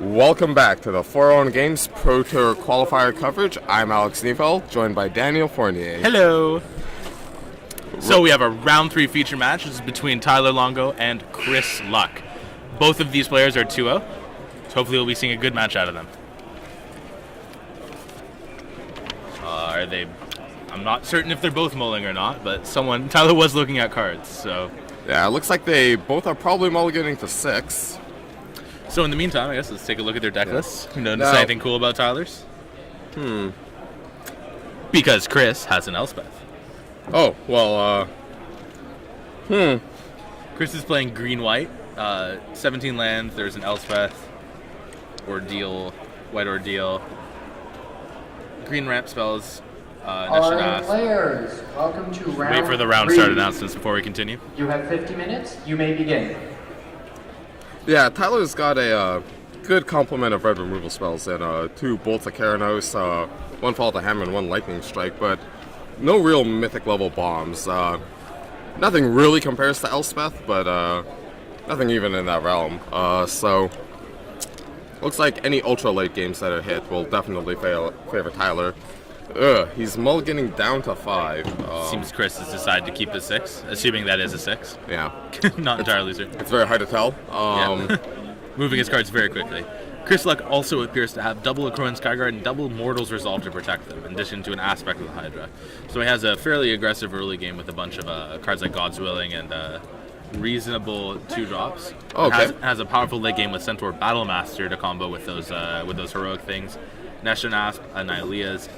Welcome back to the 401 Games Pro Tour Qualifier coverage. I'm Alex Neufeldt, joined by Daniel Fournier. Hello. So we have a round 3 feature match. This is between Tyler Longo and Chris Luck. Both of these players are 2-0, so hopefully we'll be seeing a good match out of them. I'm not certain if they're both mulling or not, but Tyler was looking at cards, so. Yeah, it looks like they both are probably mulliganing to 6. So in the meantime, I guess let's take a look at their deck lists. You notice anything cool about Tyler's? Because Chris has an Elspeth. Oh, well, Chris is playing green-white. 17 lands, there's an Elspeth, Ordeal, White Ordeal, green ramp spells, All right, players, welcome to round Wait for the round 3. start announcements before we continue. You have 50 minutes. You may begin. yeah, Tyler's got a good complement of red removal spells and 2 Bolts of Keranos, 1 Fall to Hammer, and 1 Lightning Strike, but no real mythic level bombs. Nothing really compares to Elspeth, but nothing even in that realm. So looks like any ultra late games that are hit will definitely favor Tyler. He's mulliganing down to 5. Seems Chris has decided to keep the 6, assuming that is a 6. Yeah. Not entirely certain. It's very hard to tell. Moving his cards very quickly. Chris Luck also appears to have double Akroan Skyguard and double Mortal's Resolve to protect them, in addition to an aspect of the Hydra. So he has a fairly aggressive early game with a bunch of cards like God's Willing and reasonable 2-drops. Okay. Has a powerful late game with Centaur Battlemaster to combo with those heroic things. Neshton Asp, Annihilea's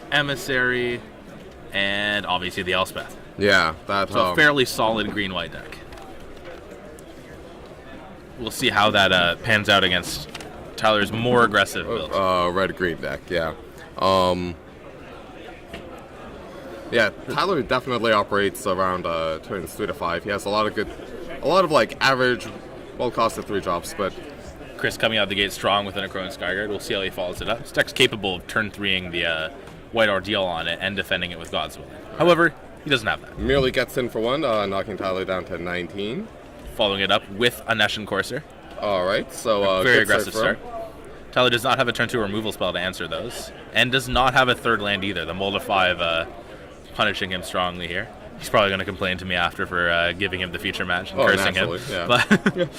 Emissary, and obviously the Elspeth. Yeah, that's So a fairly solid green-white deck. We'll see how that pans out against Tyler's more aggressive build. red-green deck. Yeah. Yeah, Tyler definitely operates around turns 3 to 5. He has a lot of like average, well-costed 3-drops, but Chris coming out the gate strong with an Akroan Skyguard. We'll see how he follows it up. This deck's capable of turn 3ing the White Ordeal on it and defending it with God's Willing. However, he doesn't have that. merely gets in for 1, knocking Tyler down to 19. Following it up with a Neshton Courser. All right, so Very good aggressive for him. start. Tyler does not have a turn 2 removal spell to answer those, and does not have a 3rd land either. The Mold of 5 punishing him strongly here. He's probably going to complain to me after for giving him the feature match and cursing him. Yeah. But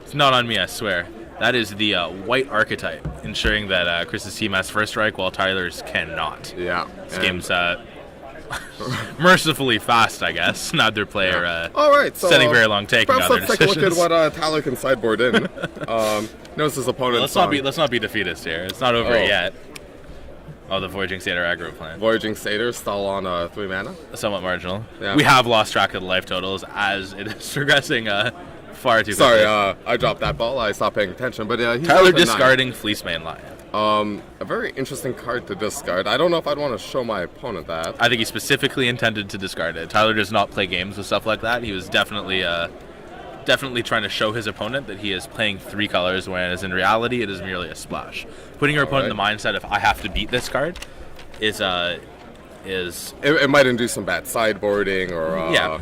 it's not on me, I swear. That is the white archetype, ensuring that Chris's team has first strike while Tyler's cannot. Yeah. This game's mercifully fast, I guess. Neither player All right, so setting very long taking perhaps other let's take a decisions. look at what Tyler can sideboard in. Knows his opponent. Let's not be defeatist here. It's not over yet. Oh, the Voyaging Satyr aggro plan. Voyaging Satyr still on 3 mana. Somewhat marginal. Yeah. We have lost track of the life totals as it is progressing far too Sorry, quickly. I dropped that ball. I stopped paying attention. But he's Tyler down to 9. discarding Fleecemane Lion. A very interesting card to discard. I don't know if I'd want to show my opponent that. I think he specifically intended to discard it. Tyler does not play games with stuff like that. He was definitely trying to show his opponent that he is playing 3 colors, whereas in reality it is merely a splash. Putting your opponent in the mindset of I have to beat this card is It might induce some bad sideboarding, or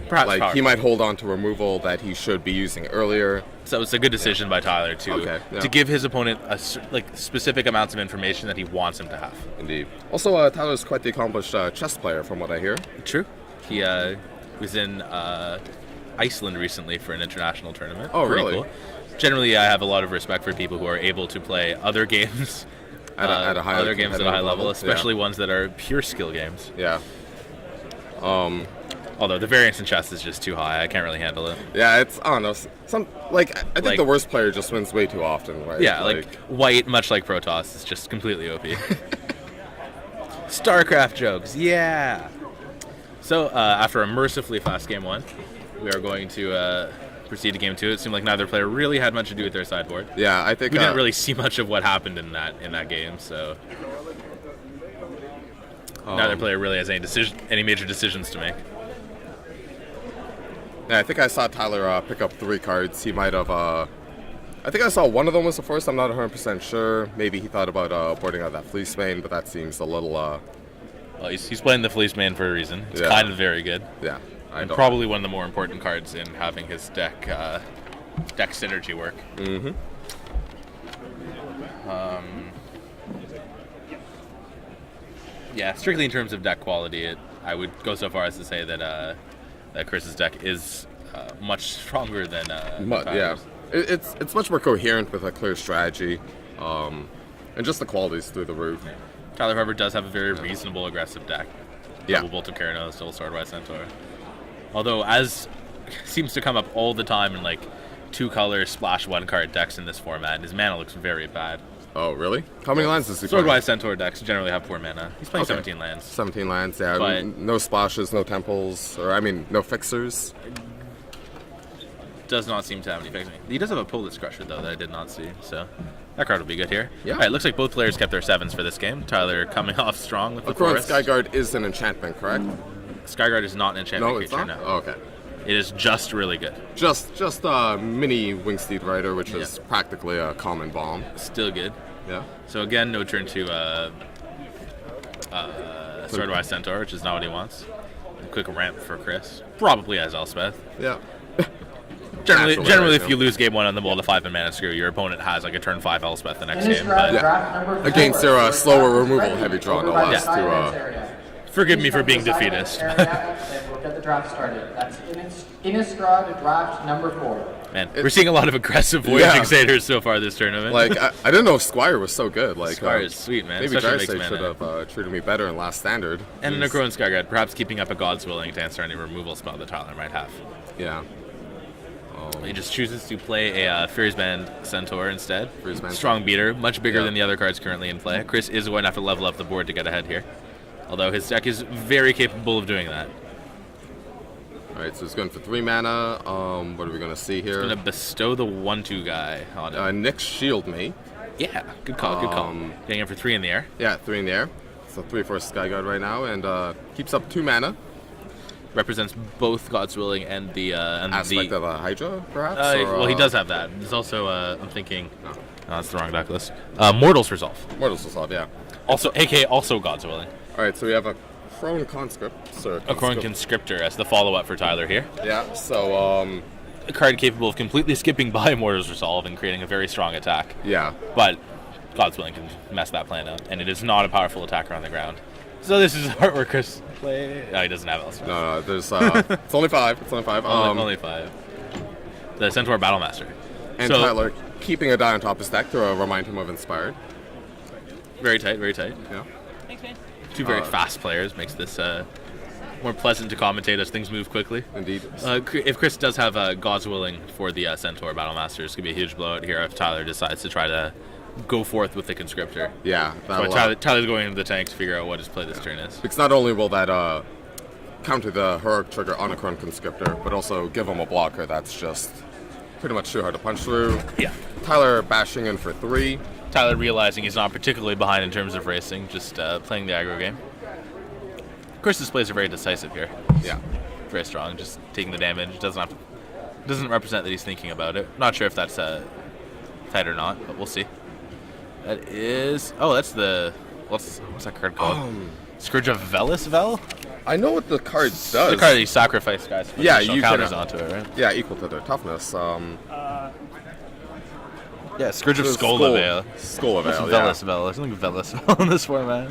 perhaps like powerful. he might hold on to removal that he should be using earlier. So it's a good decision by Tyler to give his opponent specific amounts of information that he wants him to have. Indeed. Also, Tyler's quite the accomplished chess player, from what I hear. True. He was in Iceland recently for an international tournament. Oh, Pretty really? Cool. Generally, I have a lot of respect for people who are able to play other games At a high level, especially ones that are pure skill games. Yeah. Although the variance in chess is just too high, I can't really handle it. Yeah, it's, I don't know, I think the worst player just wins way too often, right? Yeah, like white, much like Protoss, is just completely OP. StarCraft jokes, yeah! So, after a mercifully fast game 1, we are going to proceed to game 2. It seemed like neither player really had much to do with their sideboard. Yeah, I think we didn't really see much of what happened in that game, so neither player really has any major decisions to make. Yeah, I think I saw Tyler pick up 3 cards. He might have. I think I saw one of them was the first. I'm not 100% sure. Maybe he thought about boarding out that Fleecemane, but that seems a little. Well, he's playing the Fleecemane for a reason. It's kind of very good. Yeah. And probably one of the more important cards in having his deck synergy work. Mm-hmm. Yeah, strictly in terms of deck quality, I would go so far as to say that that Chris's deck is much stronger than Yeah, it's much more coherent with a clear strategy, and just the quality's through the roof. Tyler, however, does have a very reasonable aggressive deck. Yeah. Double Bolt of Keranos, double Swordwise Centaur. Although, as seems to come up all the time in like 2-color splash 1-card decks in this format, his mana looks very bad. Oh, really? How many lands does he play? Swordwise Centaur decks generally have poor mana. He's playing 17 lands. 17 lands, yeah. But No splashes, no temples, no fixers. Does not seem to have any fixing. He does have a Polish Crusher, though, that I did not see, so that card will be good here. Yeah. All right, looks like both players kept their 7s for this game. Tyler coming off strong with the Akron Forest. Skyguard is an enchantment, correct? Skyguard is not an enchantment No, it's creature, not? no. Oh, okay. It is just really good. Just mini Wingsteed Rider, which is practically a common bomb. Still good. Yeah. So again, no turn to Swordwise Centaur, which is not what he wants. A quick ramp for Chris. Probably has Elspeth. Yeah. Generally, if you lose game 1 on the bowl to 5 and Mana Screw, your opponent has like a turn 5 Elspeth the next game. But Against their slower removal heavy draw, no less to... forgive me for being defeatist. We'll get the draft started. That's Innistrad draft number 4. Man, we're seeing a lot of aggressive Voyaging Satyrs so far this tournament. Like, I didn't know if Squire was so good. Like, Squire is sweet, man. Maybe Especially Darcy makes should mana. have treated me better in Last Standard. And an Akron Skyguard, perhaps keeping up a God's Willing to answer any removal spell that Tyler might have. Yeah. He just chooses to play a Furious Band Centaur instead. Furious Band. Strong beater, much bigger than the other cards currently in play. Chris is going to have to level up the board to get ahead here. Although his deck is very capable of doing that. Alright, so he's going for 3 mana. What are we going to see here? He's going to bestow the 1/2 guy on him. Nick's Shield Me. Yeah, good call, good call. Getting him for 3 in the air. Yeah, 3 in the air. So 3 for Skyguard right now, and keeps up 2 mana. Represents both God's Willing and the Aspect of a Hydra, perhaps? well, he does have that. There's also, I'm thinking, that's the wrong deck list. Mortal's Resolve. Mortal's Resolve, yeah. Also, aka also God's Willing. Alright, so we have a Crone Conscript. A Crone Conscriptor as the follow-up for Tyler here. Yeah, so, a card capable of completely skipping by Mortal's Resolve and creating a very strong attack. Yeah. But God's Willing can mess that plan up, and it is not a powerful attacker on the ground. So this is a part where Chris play. No, he doesn't have else. No, there's it's only 5. It's only 5. Only 5. The Centaur Battlemaster. And so, Tyler keeping a die on top of his deck to remind him of Inspired. Very tight, very tight. Yeah. Thanks, man. 2 very fast players makes this more pleasant to commentate as things move quickly. Indeed. If Chris does have God's Willing for the Centaur Battlemaster, it's going to be a huge blowout here if Tyler decides to try to go forth with the Conscriptor. Yeah. So Tyler's going into the tank to figure out what his play this turn is. Because not only will that counter the Heroic trigger on a Crone Conscriptor, but also give him a blocker that's just pretty much too hard to punch through. Yeah. Tyler bashing in for 3. Tyler realizing he's not particularly behind in terms of racing, just playing the aggro game. Chris's plays are very decisive here. Yeah. Very strong, just taking the damage. Doesn't represent that he's thinking about it. Not sure if that's tight or not, but we'll see. That is... Oh, that's the... What's that card called? Scourge of Velisvel? I know what the card does. The card that you sacrifice guys for additional counters onto it, right? Yeah, equal to their toughness. Yeah, Scourge of Skullavail. Skullavail, yeah. Velisvel. There's something Velisvel in this format.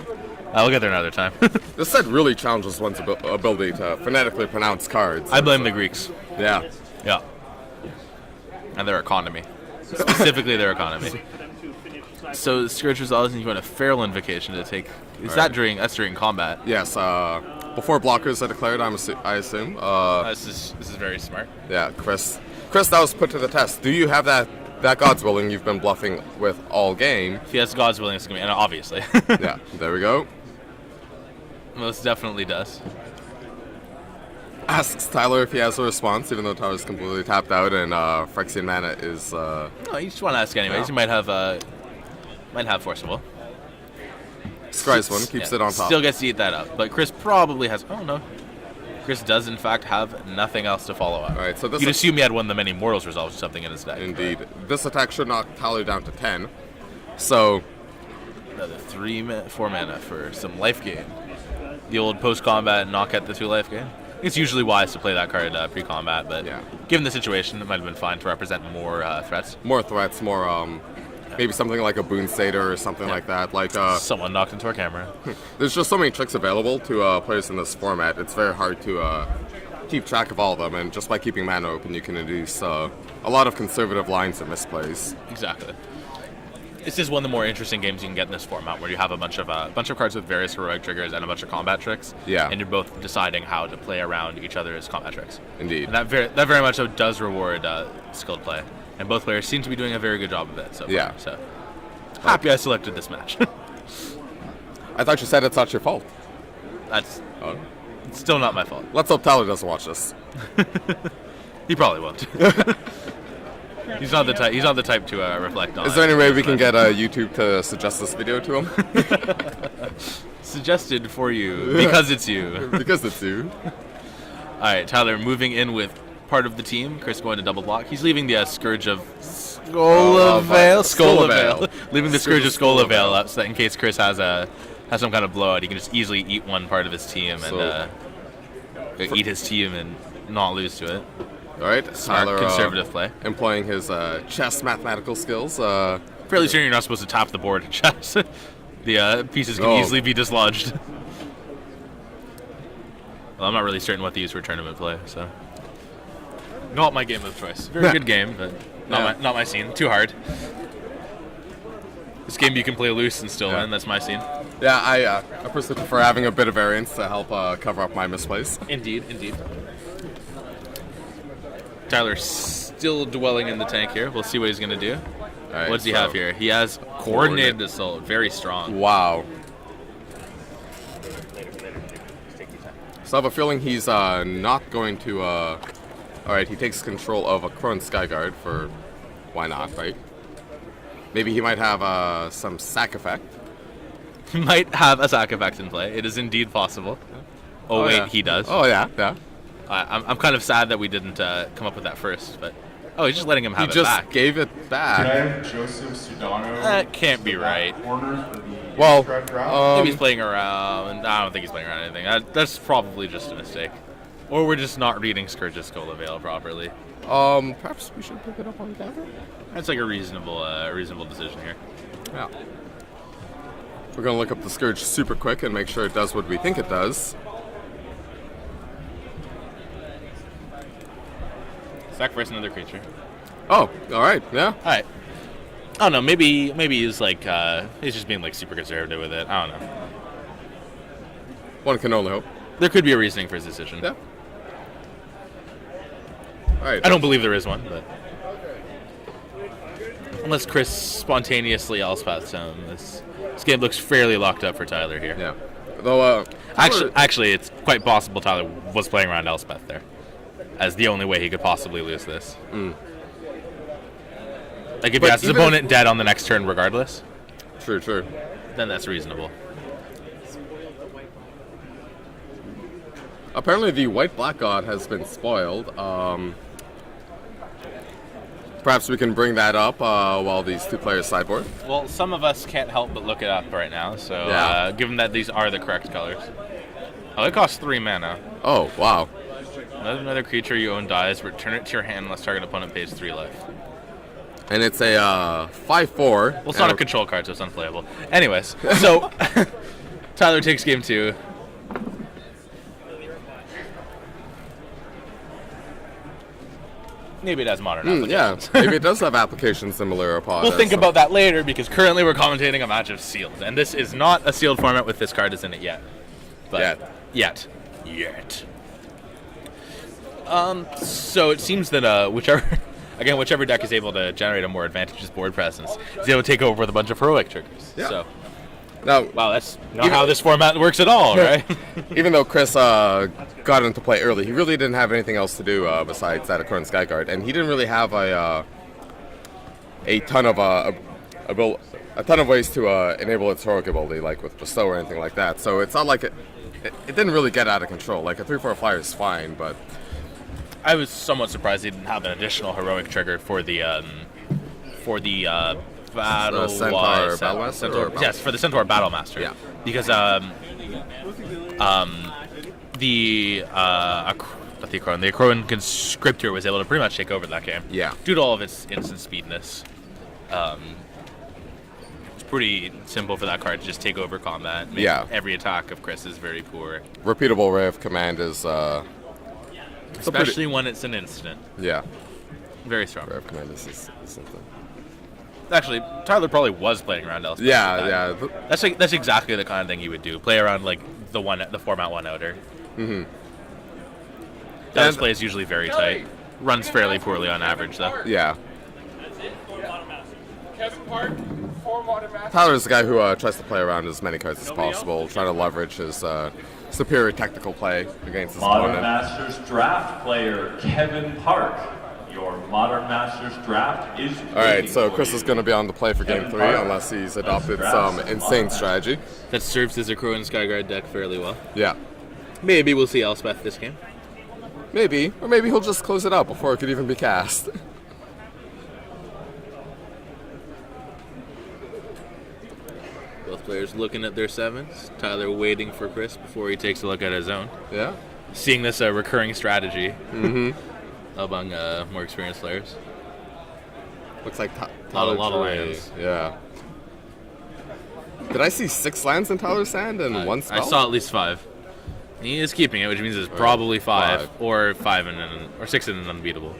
We'll get there another time. This set really challenges one's ability to phonetically pronounce cards. I blame the Greeks. Yeah. Yeah. And their economy. Specifically their economy. So Scourge Resolve is going to Feral Invocation to take... That's during combat. Yes, before blockers are declared, I assume. This is very smart. Yeah, Chris, that was put to the test. Do you have that God's Willing you've been bluffing with all game? If he has God's Willing, it's going to be... And obviously. Yeah, there we go. Most definitely does. Asks Tyler if he has a response, even though Tyler's completely tapped out and Phyrexian mana is... No, you just want to ask anyways. Yeah. He might have Forcible. Scries one, keeps it on top. Still gets to eat that up. But Chris probably has... Oh, no. Chris does, in fact, have nothing else to follow up. All right, so this You'd assume he had one of the many Mortals Resolves or something in his deck. Indeed. This attack should knock Tyler down to 10. So... Another 4 mana for some life gain. The old post-combat knock at the 2 life gain. It's usually wise to play that card pre-combat, but given the situation, it might have been fine to represent more threats. More threats, more maybe something like a Boon Satyr or something like that. Like Someone knocked into our camera. there's just so many tricks available to players in this format. It's very hard to keep track of all of them, and just by keeping mana open, you can induce a lot of conservative lines and misplays. Exactly. This is one of the more interesting games you can get in this format, where you have a bunch of cards with various heroic triggers and a bunch of combat tricks. Yeah. And you're both deciding how to play around each other's combat tricks. Indeed. And that very much so does reward skilled play, and both players seem to be doing a very good job of it so far. Yeah. So happy I selected this match. I thought you said it's not your fault. That's it's still not my fault. Let's hope Tyler doesn't watch this. He probably won't. He's not the type. He's not the type to reflect on. Is there any way we can get YouTube to suggest this video to him? Suggested for you because it's you. Because it's you. All right, Tyler moving in with part of the team. Chris going to double block. He's leaving the Scourge of Skullavail. Leaving the Scourge of Skullavail up, so that in case Chris has some kind of blowout, he can just easily eat one part of his team and eat his team and not lose to it. All right, Smart, Tyler, conservative play. employing his chess mathematical skills. Fairly certain you're not supposed to tap the board in chess. The pieces can easily be dislodged. Well, I'm not really certain what to use for tournament play, so not my game of choice. Very good game, but not my scene. Too hard. This game you can play loose and still win. That's my scene. Yeah, I personally prefer having a bit of variance to help cover up my misplays. Indeed. Tyler still dwelling in the tank here. We'll see what he's going to do. All right, what does he have here? He has Coordinated Assault. Very strong. Wow. So I have a feeling he's not going to... Alright, he takes control of a Crone Skyguard for... Why not, right? Maybe he might have some sack effect. He might have a sack effect in play. It is indeed possible. Oh wait, yeah. he does. Oh, yeah. I'm kind of sad that we didn't come up with that first, but he's just letting him have He it just back. gave it back. Could I have Joseph Sudano? That can't be right. Corner for the Well, draft? Maybe he's playing around. I don't think he's playing around anything. That's probably just a mistake. Or we're just not reading Scourge of Skullavail properly. Perhaps we should pick it up on camera? That's like a reasonable decision here. Yeah. We're going to look up the Scourge super quick and make sure it does what we think it does. Sacrifice another creature. Oh, alright, yeah. Alright. I don't know, maybe he's like, he's just being like super conservative with it. I don't know. One can only hope. There could be a reasoning for his decision. Yeah. Alright. I don't believe there is one, but unless Chris spontaneously Elspeths him, this game looks fairly locked up for Tyler here. Yeah. Though, Actually, it's quite possible Tyler was playing around Elspeth there, as the only way he could possibly lose this. Like if he has his opponent dead on the next turn regardless. True. Then that's reasonable. Apparently the White-Black God has been spoiled. Perhaps we can bring that up while these two players sideboard. Well, some of us can't help but look it up right now, so given that these are the correct colors. Oh, it costs 3 mana. Oh, wow. Another creature you own dies, return it to your hand unless target opponent pays 3 life. And it's a 5/4. Well, it's not a control card, so it's unplayable. Anyways, so Tyler takes game 2. Maybe it has modern applications. Yeah, maybe it does have applications similar upon. We'll think about that later, because currently we're commentating a match of sealed, and this is not a sealed format with this card is in it yet. But yet. So it seems that whichever deck is able to generate a more advantageous board presence is able to take over with a bunch of heroic triggers. Yeah. So, Now, wow, that's not how this format works at all, right? even though Chris got into play early, he really didn't have anything else to do besides that Crone Skyguard, and he didn't really have a ton of ways to enable its heroic ability, like with Bestow or anything like that. So it's not like it didn't really get out of control. Like a 3/4 flyer is fine, but I was somewhat surprised he didn't have an additional heroic trigger for the Battle Centaur Battlemaster? Yes, for the Centaur Battlemaster. Yeah. Because the Akroan Conscriptor was able to pretty much take over that game. Yeah. Due to all of its instant speedness. pretty simple for that card to just take over combat. Make Yeah. Every attack of Chris is very poor. Repeatable Ray of Command is Especially when it's an instant. yeah. Very strong. Ray of Command is something. Actually, Tyler probably was playing around Elspeth. Yeah, with yeah. that. That's exactly the kind of thing you would do. Play around like the format one outer. Mm-hmm. That And- play is usually very tight. Runs fairly poorly on average though. Yeah. Tyler's the guy who tries to play around as many cards as possible, trying to leverage his superior technical play against his Modern opponent. Masters draft player Kevin Park. Your Modern Masters draft is All right, so Chris is going to be on the play for Game 3 unless he's adopted some insane strategy. That serves his Accruing and Skyguard deck fairly well. Yeah. Maybe we'll see Elspeth this game. Maybe. Or maybe he'll just close it out before it could even be cast. Both players looking at their sevens. Tyler waiting for Chris before he takes a look at his own. Yeah. Seeing this recurring strategy among more experienced players. Looks like A Tyler lot of drew- lands. Yeah. Did I see 6 lands in Tyler's hand and one spell? I saw at least 5. He is keeping it, which means it's probably 5 5. or 5 and or 6 and an unbeatable.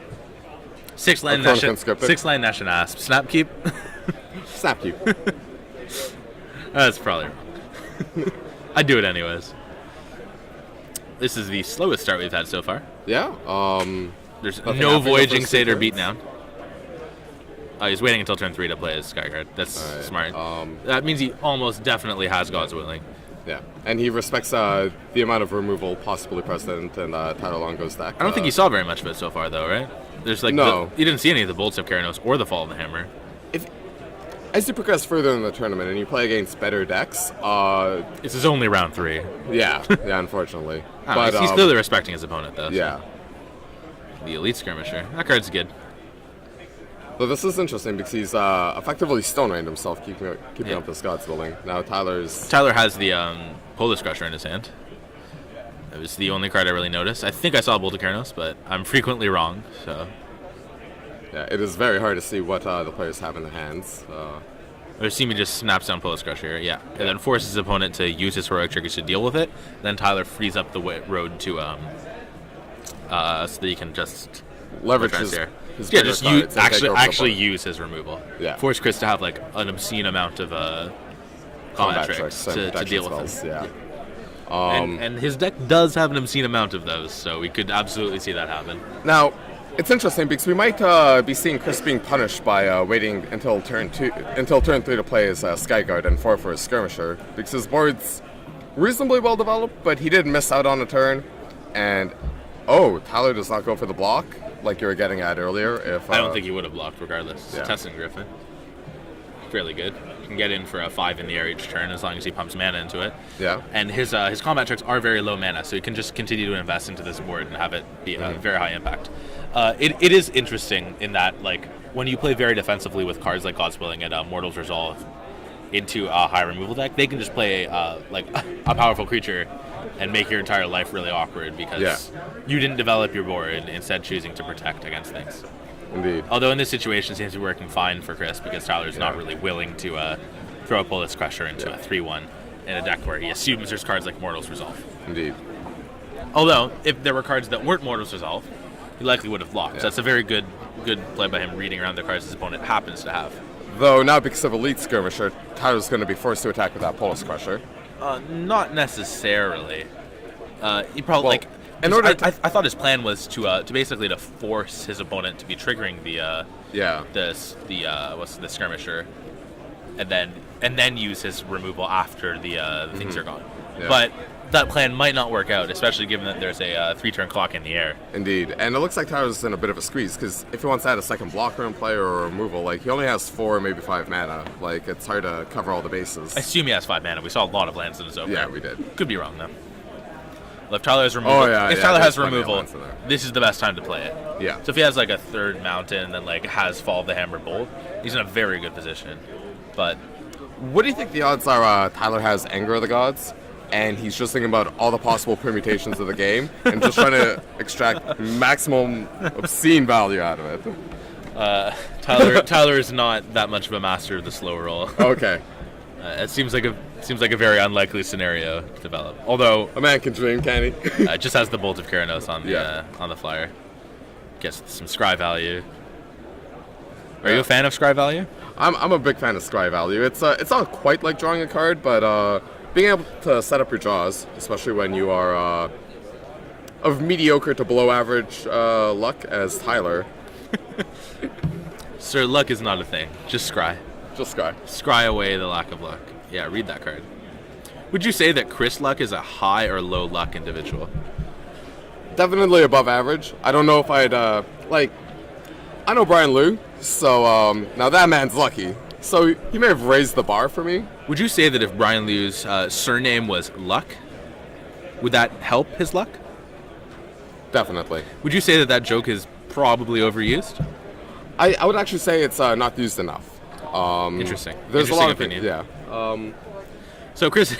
6 land Chrono Nation, Conscripted. 6 land Nation Asp. Snap keep. Snap you. That's probably wrong. I'd do it anyways. This is the slowest start we've had so far. Yeah. There's Nothing no happening the Voyaging first 2 Satyr turns? beatdown. He's waiting until turn 3 to play his Skyguard. That's Alright, smart. That means he almost definitely has God's Willing. Yeah. And he respects the amount of removal possibly present in Tyler Longo's deck. I don't think you saw very much of it so far, though, right? There's like No. you didn't see any of the Bolts of Keranos or the Fall of the Hammer. As you progress further in the tournament and you play against better decks, This is only round 3. yeah, unfortunately. He's clearly respecting his opponent, though. so. Yeah. The Elite Skirmisher. That card's good. So this is interesting because he's effectively Stone Rained himself, keeping up this God's Willing. Now Tyler has the Polis Crusher in his hand. It was the only card I really noticed. I think I saw Bolt of Keranos, but I'm frequently wrong, so... Yeah, it is very hard to see what the players have in their hands. Or see me just snaps down Polis Crusher, yeah. And then forces his opponent to use his heroic triggers to deal with it. Then Tyler frees up the road to so that he can just Leverage Defense his, here. his Yeah, bigger just cards and take over the actually opponent. use his removal. Yeah. Force Chris to have like an obscene amount of combat tricks and to protection deal with spells, it. Yeah. And his deck does have an obscene amount of those, so we could absolutely see that happen. Now, it's interesting because we might be seeing Chris being punished by waiting until turn 3 to play his Skyguard and 4 for his Skirmisher, because his board's reasonably well developed, but he did miss out on a turn. And Tyler does not go for the block like you were getting at earlier. If I don't think he would have blocked regardless. Yeah. Testing Griffin. Fairly good. Can get in for a 5 in the air each turn as long as he pumps mana into it. Yeah. And his combat tricks are very low mana, so he can just continue to invest into this board and have it be very high impact. It is interesting in that, like, when you play very defensively with cards like God's Willing and Mortal's Resolve into a high removal deck, they can just play like a powerful creature and make your entire life really awkward because you didn't develop your board, instead choosing to protect against things. Indeed. Although in this situation, it seems to be working fine for Chris because Tyler's not really willing to throw a Polis Crusher into a 3-1 in a deck where he assumes there's cards like Mortal's Resolve. Indeed. Although, if there were cards that weren't Mortal's Resolve, he likely would have blocked. Yeah. So that's a very good play by him reading around the cards his opponent happens to have. Though now because of Elite Skirmisher, Tyler's going to be forced to attack with that Polis Crusher. Not necessarily. He probably Well, in order to- I thought his plan was to basically to force his opponent to be triggering the skirmisher, and then use his removal after the things are gone. Yeah. But that plan might not work out, especially given that there's a 3-turn clock in the air. Indeed. And it looks like Tyler's in a bit of a squeeze, because if he wants to add a second blocker in play or a removal, like, he only has 4, maybe 5 mana. Like, it's hard to cover all the bases. I assume he has 5 mana. We saw a lot of lands in his opener. Yeah, we did. Could be wrong though. Well, if Tyler has removal, there's has plenty of removal, lands in there. this is the best time to play it. Yeah. So if he has like a 3rd mountain and then like has Fall of the Hammer Bolt, he's in a very good position. But What do you think the odds are Tyler has Anger of the Gods, and he's just thinking about all the possible permutations of the game, and just trying to extract maximum obscene value out of it? Tyler is not that much of a master of the slow roll. Okay. It seems like a very unlikely scenario to develop. Although A man can dream, can he? it just has the Bolt of Keranos on the Yeah. on the flyer. Gets some scry value. Are you a fan of scry value? I'm a big fan of scry value. It's not quite like drawing a card, but being able to set up your draws, especially when you are of mediocre to below average luck as Tyler. Sir, luck is not a thing. Just scry. Just scry. Scry away the lack of luck. Yeah, read that card. Would you say that Chris Luck is a high or low luck individual? Definitely above average. I don't know if I'd I know Brian Liu, so now that man's lucky. So he may have raised the bar for me. Would you say that if Brian Liu's surname was Luck, would that help his luck? Definitely. Would you say that that joke is probably overused? I would actually say it's not used enough. Interesting. There's Interesting a lot of opinion. yeah. So Chris,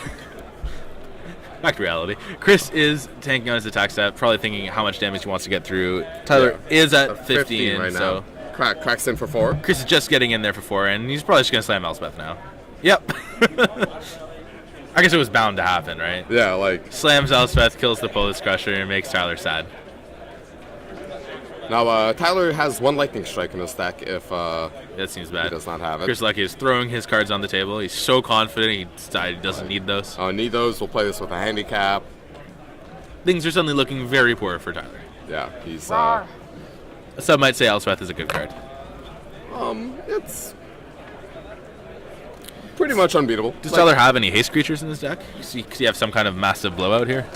back to reality. Chris is tanking on his attack stat, probably thinking how much damage he wants to get through. Tyler is at 15 right so now. Cracks in for 4. Chris is just getting in there for 4, and he's probably just gonna slam Elspeth now. Yep. I guess it was bound to happen, right? Yeah, like Slams Elspeth, kills the Polish Crusher, and makes Tyler sad. now Tyler has 1 lightning strike in his deck if That seems bad. he does not have it. Chris Lucky is throwing his cards on the table. He's so confident he decided he doesn't need those. Need those. We'll play this with a handicap. Things are suddenly looking very poor for Tyler. Yeah, he's Some might say Elspeth is a good card. it's pretty much unbeatable. Does Tyler have any haste creatures in his deck? Does he have some kind of massive blowout here?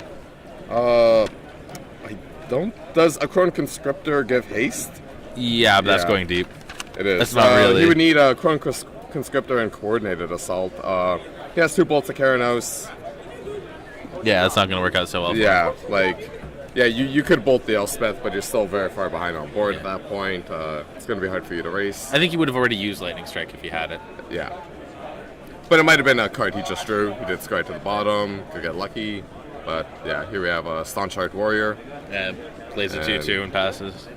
I don't. Does a Crone Conscriptor give haste? Yeah, but that's Yeah. going deep. It is. That's not really- He would need a Crone Conscriptor and Coordinated Assault. He has 2 Bolts of Keranos. Yeah, that's not going to work out so well. Yeah, you could bolt the Elspeth, but you're still very far behind on board at that point. It's going to be hard for you to race. I think he would have already used Lightning Strike if he had it. Yeah. But it might have been a card he just drew. He did scry to the bottom, could get lucky. But yeah, here we have a Staunch Heart Warrior. Yeah, plays a 2/2 and passes.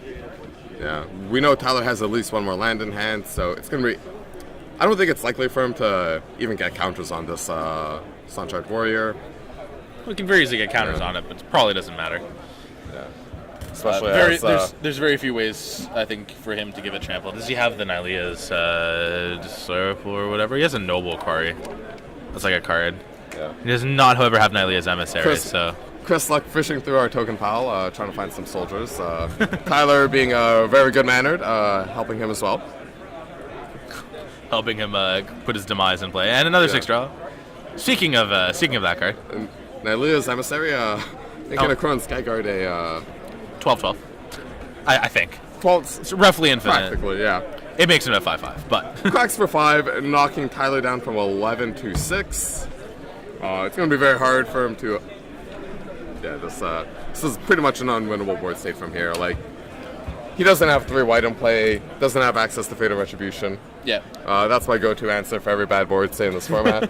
Yeah, we know Tyler has at least 1 more land in hand, so it's going to be... I don't think it's likely for him to even get counters on this Staunch Heart Warrior. We can very easily get counters on it, but it probably doesn't matter. Especially There's very few ways, I think, for him to give it trample. Does he have the Nylea's Disciple or whatever? He has a Noble Quarry. That's like a card. Yeah. He does not, however, have Nylea's Emissary, Chris Luck fishing through our token pile, trying to find some soldiers. Tyler being very good-mannered, helping him as well. helping him put his demise in play. And another 6-draw. Speaking of that card. And Nylea's Emissary, making a Crone Skyguard a... 12-12. I think. 12, It's roughly infinite. practically, yeah. It makes him a 5/5, but Cracks for 5, knocking Tyler down from 11 to 6. It's going to be very hard for him to... Yeah, this is pretty much an unwinnable board state from here. Like, he doesn't have 3 white in play, doesn't have access to Fatal Retribution. yeah. That's my go-to answer for every bad board state in this format.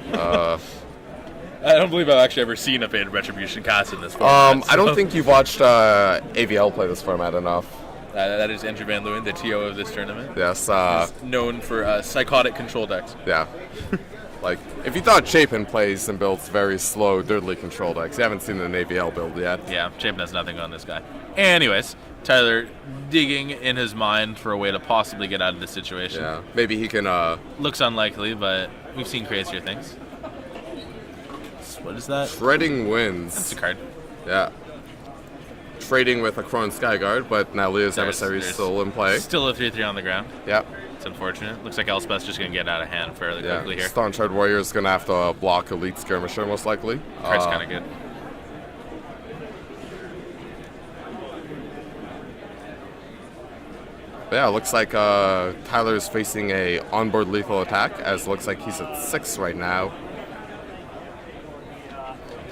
I don't believe I've actually ever seen a Fated Retribution cast in this format. I don't think you've watched AVL play this format enough. That is Andrew Van Leeuwen, the TO of this tournament. Yes, Known for psychotic control decks. yeah. Like, if you thought Chapin plays and builds very slow, dirtly control decks, you haven't seen an AVL build yet. Yeah, Chapin has nothing on this guy. Anyways, Tyler digging in his mind for a way to possibly get out of this situation. Yeah, maybe he can... Looks unlikely, but we've seen crazier things. What is that? Shredding Winds. That's a card. Yeah. Trading with a Crone Skyguard, but now Leah's Emissary is there's still in play. Still a 3/3 on the ground. Yep. It's unfortunate. Looks like Elspeth's just going to get out of hand fairly Yeah. quickly here. Staunch Heart Warrior is going to have to block Elite Skirmisher, most likely. Card's kind of good. Yeah, it looks like Tyler's facing a onboard lethal attack, as it looks like he's at 6 right now.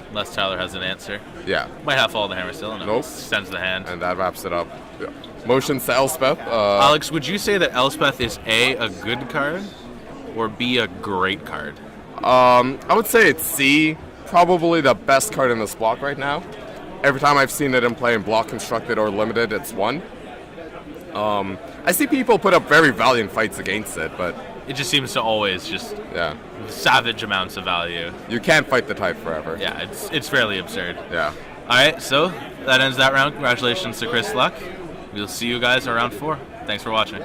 Unless Tyler has an answer. Yeah, Might have Fall the Hammer still. No. Nope. Sends the hand. and that wraps it up. Yeah. Motions to Elspeth. Alex, would you say that Elspeth is A, good card, or B, a great card? I would say it's C, probably the best card in this block right now. Every time I've seen it in play in block constructed or limited, it's won. I see people put up very valiant fights against it, but it just seems to always just Yeah. savage amounts of value. You can't fight the type forever. Yeah, it's fairly absurd. Yeah. All right, so that ends that round. Congratulations to Chris Luck. We'll see you guys around 4. Thanks for watching.